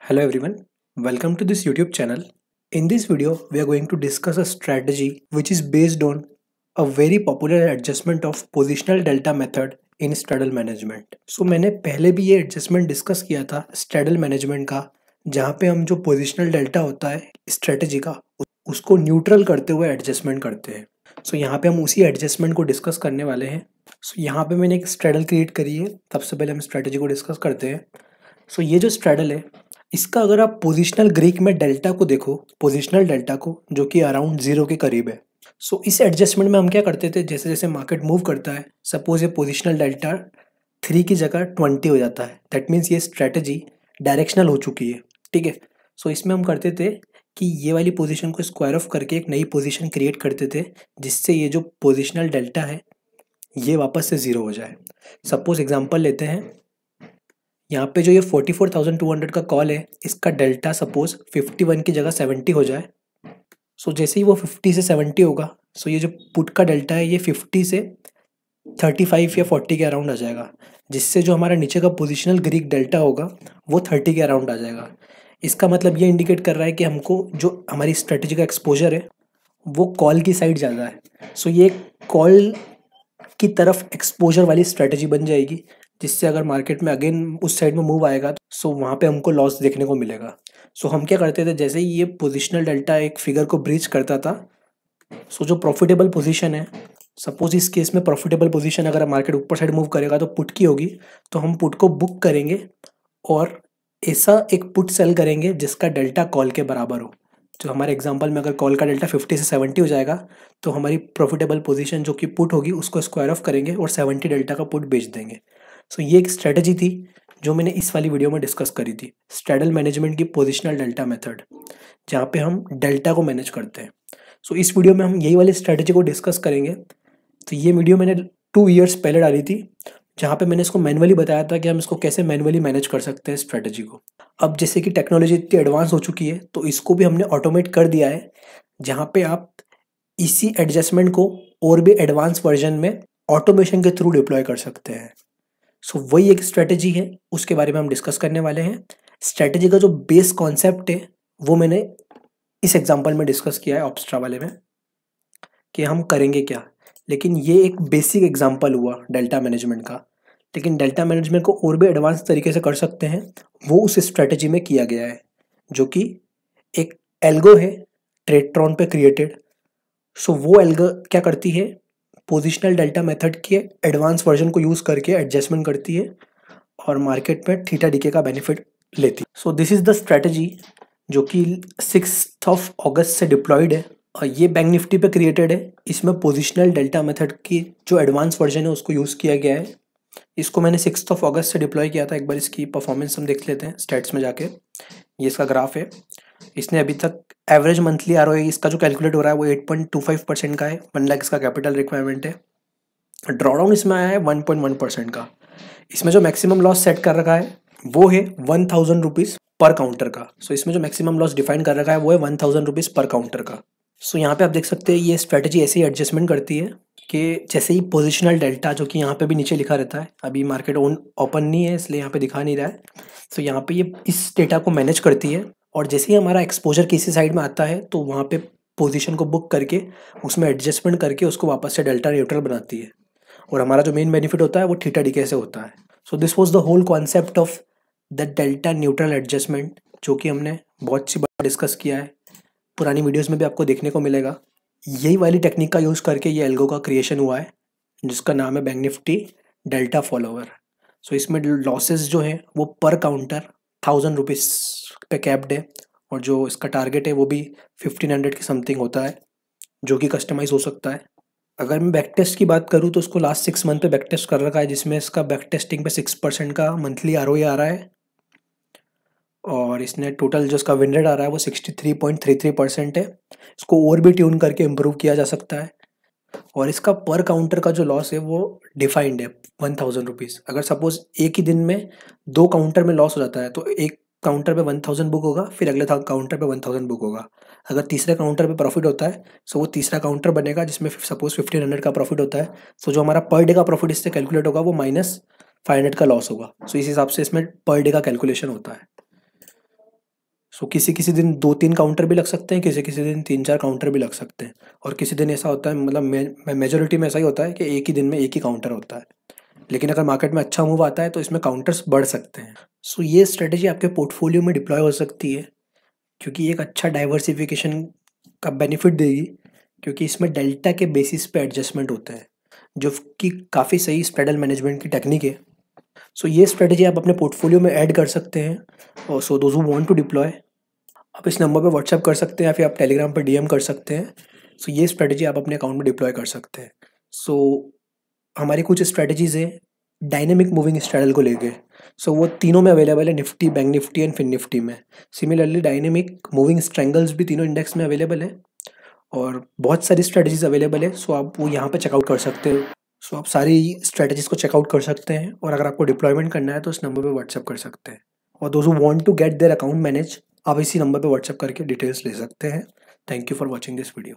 Hello everyone, welcome to this YouTube channel. In this video, we are going to discuss a strategy which is based on a very popular adjustment of positional delta method in straddle management. So मैंने पहले भी ये adjustment discuss किया था straddle management का, जहाँ पे हम जो positional delta होता है स्ट्रेटेजी का उसको न्यूट्रल करते हुए एडजस्टमेंट करते हैं. सो यहाँ पे हम उसी एडजस्टमेंट को डिस्कस करने वाले हैं. सो यहाँ पे मैंने एक स्ट्रेडल क्रिएट करी है. सबसे पहले हम स्ट्रेटेजी को डिस्कस करते हैं. सो ये जो स्ट्रेडल है इसका अगर आप पोजिशनल ग्रीक में डेल्टा को देखो, पोजिशनल डेल्टा को, जो कि अराउंड 0 के करीब है. सो इस एडजस्टमेंट में हम क्या करते थे, जैसे जैसे मार्केट मूव करता है, सपोज ये पोजिशनल डेल्टा 3 की जगह 20 हो जाता है. दैट मीन्स ये स्ट्रेटजी डायरेक्शनल हो चुकी है. ठीक है. सो इसमें हम करते थे कि ये वाली पोजीशन को स्क्वायर ऑफ करके एक नई पोजीशन क्रिएट करते थे, जिससे ये जो पोजिशनल डेल्टा है ये वापस से 0 हो जाए. सपोज एग्जांपल लेते हैं, यहाँ पे जो ये 44,200 का कॉल है, इसका डेल्टा सपोज 51 की जगह 70 हो जाए. सो जैसे ही वो 50 से 70 होगा, सो ये जो पुट का डेल्टा है ये 50 से 35 या 40 के अराउंड आ जाएगा, जिससे जो हमारा नीचे का पोजिशनल ग्रीक डेल्टा होगा वो 30 के अराउंड आ जाएगा. इसका मतलब ये इंडिकेट कर रहा है कि हमको जो हमारी स्ट्रेटेजी का एक्सपोजर है वो कॉल की साइड ज़्यादा है. सो ये कॉल की तरफ एक्सपोजर वाली स्ट्रेटेजी बन जाएगी, जिससे अगर मार्केट में अगेन उस साइड में मूव आएगा सो वहाँ पे हमको लॉस देखने को मिलेगा. सो हम क्या करते थे, जैसे ही ये पोजिशनल डेल्टा एक फिगर को ब्रीच करता था, सो जो प्रॉफिटेबल पोजीशन है, सपोज इस केस में प्रॉफिटेबल पोजीशन अगर मार्केट ऊपर साइड मूव करेगा तो पुट की होगी, तो हम पुट को बुक करेंगे और ऐसा एक पुट सेल करेंगे जिसका डेल्टा कॉल के बराबर हो. जो हमारे एग्जांपल में अगर कॉल का डेल्टा 50 से 70 हो जाएगा, तो हमारी प्रॉफिटेबल पोजीशन जो कि पुट होगी उसको स्क्वायर ऑफ करेंगे और 70 डेल्टा का पुट बेच देंगे. सो ये एक स्ट्रेटजी थी जो मैंने इस वाली वीडियो में डिस्कस करी थी, स्ट्रेडल मैनेजमेंट की पोजिशनल डेल्टा मेथड, जहाँ पे हम डेल्टा को मैनेज करते हैं. सो इस वीडियो में हम यही वाली स्ट्रेटजी को डिस्कस करेंगे. तो ये वीडियो मैंने 2 ईयर्स पहले डाली थी, जहाँ पे मैंने इसको मैनुअली बताया था कि हम इसको कैसे मैनुअली मैनेज कर सकते हैं स्ट्रेटजी को. अब जैसे कि टेक्नोलॉजी इतनी एडवांस हो चुकी है, तो इसको भी हमने ऑटोमेट कर दिया है, जहाँ पे आप इसी एडजस्टमेंट को और भी एडवांस वर्जन में ऑटोमेशन के थ्रू डिप्लॉय कर सकते हैं. सो वही एक स्ट्रेटजी है, उसके बारे में हम डिस्कस करने वाले हैं. स्ट्रेटजी का जो बेस कॉन्सेप्ट है वो मैंने इस एग्जांपल में डिस्कस किया है ऑब्स्ट्रा वाले में, कि हम करेंगे क्या. लेकिन ये एक बेसिक एग्जांपल हुआ डेल्टा मैनेजमेंट का, लेकिन डेल्टा मैनेजमेंट को और भी एडवांस तरीके से कर सकते हैं, वो उस स्ट्रेटजी में किया गया है, जो कि एक एल्गो है ट्रेडट्रॉन पे क्रिएटेड. सो वो एल्गो क्या करती है, पोजिशनल डेल्टा मेथड के एडवांस वर्जन को यूज़ करके एडजस्टमेंट करती है और मार्केट में थीटा डीके का बेनिफिट लेती है. So this is the strategy जो कि 6 अगस्त से डिप्लॉयड है, और ये बैंक निफ्टी पे क्रिएटेड है. इसमें पोजिशनल डेल्टा मेथड की जो एडवांस वर्जन है उसको यूज़ किया गया है. इसको मैंने 6 अगस्त से डिप्लॉय किया था. एक बार इसकी परफॉर्मेंस हम देख लेते हैं स्टैट्स में जाके. ये इसका ग्राफ है. इसने अभी तक एवरेज मंथली आरओआई इसका जो कैलकुलेट हो रहा है वो 8.25% का है. 1 लाख इसका कैपिटल रिक्वायरमेंट है. ड्रॉडाउन इसमें आया है 1.1% का. इसमें जो मैक्सिमम लॉस सेट कर रखा है वो है 1,000 रुपीज़ पर काउंटर का. सो इसमें जो मैक्सिमम लॉस डिफाइन कर रखा है वो है 1,000 रुपीज़ पर काउंटर का. सो यहाँ पे आप देख सकते हैं ये स्ट्रेटजी ऐसे ही एडजस्टमेंट करती है कि जैसे ही पोजिशनल डेल्टा, जो कि यहाँ पे भी नीचे लिखा रहता है, अभी मार्केट ओपन नहीं है इसलिए यहाँ पे दिखा नहीं रहा है, तो यहाँ पे ये इस डेटा को मैनेज करती है. और जैसे ही हमारा एक्सपोजर किसी साइड में आता है तो वहाँ पे पोजीशन को बुक करके उसमें एडजस्टमेंट करके उसको वापस से डेल्टा न्यूट्रल बनाती है, और हमारा जो मेन बेनिफिट होता है वो थीटा डीके से होता है. So this was the whole concept of the delta neutral adjustment, जो कि हमने बहुत सी बार डिस्कस किया है. पुरानी वीडियोज़ में भी आपको देखने को मिलेगा. यही वाली टेक्निक का यूज़ करके ये एल्गो का क्रिएशन हुआ है, जिसका नाम है बैंक निफ्टी डेल्टा फॉलोवर. सो इसमें लॉसेस जो है वो पर काउंटर 1,000 रुपीज़ पे कैप्ड है, और जो इसका टारगेट है वो भी 1,500 के समथिंग होता है, जो कि कस्टमाइज हो सकता है. अगर मैं बैक टेस्ट की बात करूँ तो उसको लास्ट 6 मंथ पे बैक टेस्ट कर रखा है, जिसमें इसका बैक टेस्टिंग पे 6% का मंथली आरओआई आ रहा है, और इसने टोटल जो इसका विन रेट आ रहा है वो 63.33% है. इसको और भी ट्यून करके इम्प्रूव किया जा सकता है. और इसका पर काउंटर का जो लॉस है वो डिफाइंड है 1,000 रुपीज़. अगर सपोज एक ही दिन में 2 काउंटर में लॉस हो जाता है तो एक काउंटर पे 1,000 बुक होगा, फिर अगले काउंटर पे 1,000 बुक होगा. अगर तीसरे काउंटर पे प्रॉफिट होता है सो वो तीसरा काउंटर बनेगा जिसमें सपोज 1,500 का प्रॉफिट होता है. सो जो हमारा पर डे का प्रॉफिट इससे कैलकुलेट होगा वो -500 का लॉस होगा. सो इस हिसाब से इसमें पर डे का कैलकुलेशन होता है. सो किसी किसी दिन 2-3 काउंटर भी लग सकते हैं, किसी किसी दिन 3-4 काउंटर भी लग सकते हैं, और किसी दिन ऐसा होता है, मतलब मेजोरिटी में ऐसा ही होता है कि एक ही दिन में एक ही काउंटर होता है। लेकिन अगर मार्केट में अच्छा मूव आता है तो इसमें काउंटर्स बढ़ सकते हैं। सो ये स्ट्रेटेजी आपके पोर्टफोलियो में डिप्लॉय हो सकती है, क्योंकि एक अच्छा डाइवर्सिफिकेशन का बेनिफिट देगी, क्योंकि इसमें डेल्टा के बेसिस पे एडजस्टमेंट होता है, जो कि काफ़ी सही स्प्रेडल मैनेजमेंट की टेक्निक है। सो ये स्ट्रेटेजी आप अपने पोर्टफोलियो में ऐड कर सकते हैं। और so those who want to deploy, आप इस नंबर पे व्हाट्सएप कर सकते हैं या फिर आप टेलीग्राम पर डीएम कर सकते हैं। सो ये स्ट्रेटेजी आप अपने अकाउंट में डिप्लॉय कर सकते हैं। सो हमारी कुछ स्ट्रेटेजीज़ हैं डायनेमिक मूविंग स्ट्रैडल को लेके। सो वो तीनों में अवेलेबल है, Nifty, bank Nifty and Fin Nifty में। सिमिलरली डायनेमिक मूविंग स्ट्रैंगल्स भी तीनों इंडेक्स में अवेलेबल है, और बहुत सारी स्ट्रेटजीज अवेलेबल है। सो आप वो यहाँ पे चेकआउट कर सकते हो। सो आप सारी स्ट्रेटजीज को चेकआउट कर सकते हैं, और अगर आपको डिप्लॉयमेंट करना है तो इस नंबर पे व्हाट्सएप कर सकते हैं। और those who want to get their account manage, आप इसी नंबर पे व्हाट्सएप करके डिटेल्स ले सकते हैं। Thank you for watching this video.